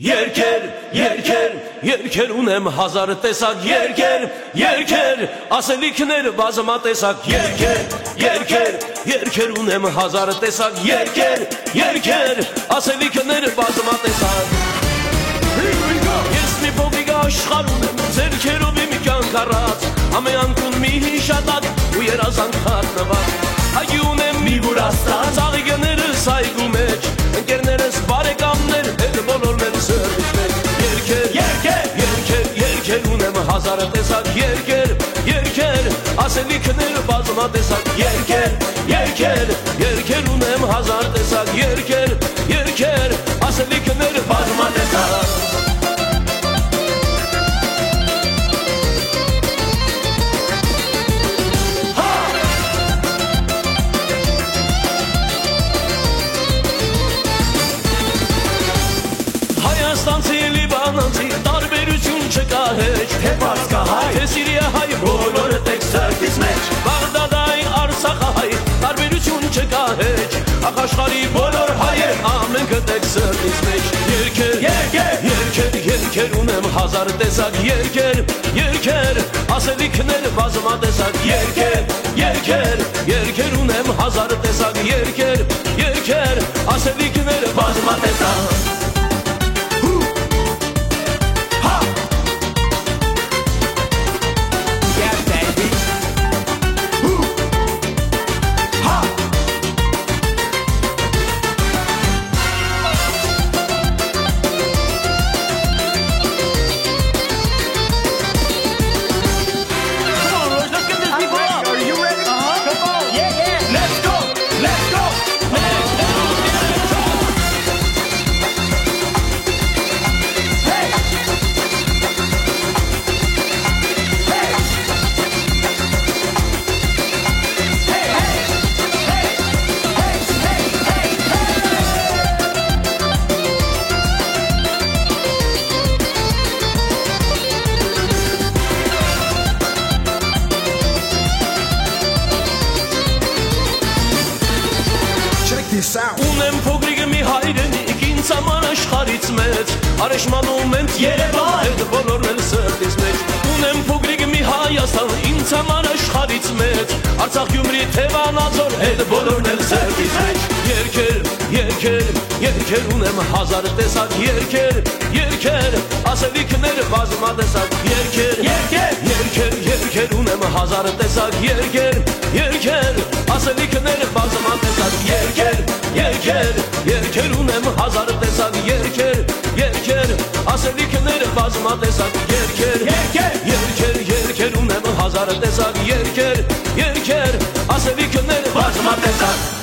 Երգեր, երգեր, երգեր ունեմ հազար տեսակ երգեր, երգեր, ասելիքներ բազմատեսակ երգեր, երգեր, երգեր ունեմ հազար տեսակ երգեր, երգեր, ասելիքներ բազմատեսակ Ես մի փոքրիկ աշխարհ ունեմ, ձեռքերով իմ կյանք առած, ամենքուն մի հիշատակ ու երազանք խառնված Հայ ունեմ մի Վրաստան, ծաղիկներս այգու մեջ, ընկերներս բարեկամներ, հետ բոլորն են սրտից մեջ Երգեր, երգեր, երգեր, երգեր ունեմ հազար տեսակ երգեր, երգեր, ասելիքներ բազմատեսակ երգեր, երգեր, երգեր ունեմ հազար տեսակ երգեր, երգեր, ասելիքներ բազմատեսակ Հայաստանցի, լիբանանցի, տարբերություն չկա հեչ Թե պարսկահայ, թե սիրիահայ, բոլորը տեք սրտից մեջ Բաղդադային, Արցախահայ, տարբերություն չկա հեչ Աշխարհի բոլոր հայեր, ամենքը տեք սրտից մեջ Երգեր, երգեր, երգեր, երգեր ունեմ հազար տեսակ երգեր, երգեր, ասելիքներ բազմատեսակ երգեր, երգեր, երգեր ունեմ հազար տեսակ երգեր, երգեր, ասելիքներ բազմատեսակ Ունեմ փոքրիկ մի հայրենիք, ինձ համար աշխարհից մեծ Արեշմանում ենք Երևան, հետ բոլորն են սրտից մեջ Ունեմ փոքրիկ մի Հայաստան, ինձ համար աշխարհից մեծ Արցախ, Գյումրի, Թևան, Ածոր, հետ բոլորն են սրտից մեջ Երգեր, երգեր, երգեր ունեմ հազար տեսակ երգեր, երգեր, ասելիքներ բազմատեսակ երգեր, երգեր, երգեր, երգեր ունեմ հազար տեսակ երգեր, երգեր, ասելիքներ բազմատեսակ երգեր, երգեր, երգեր ունեմ հազար տեսակ երգեր, երգեր, ասելիքներ բազմատեսակ երգեր, երգեր, երգեր, երգեր ունեմ հազար տեսակ երգեր, երգեր, ասելիքներ բազմատեսակ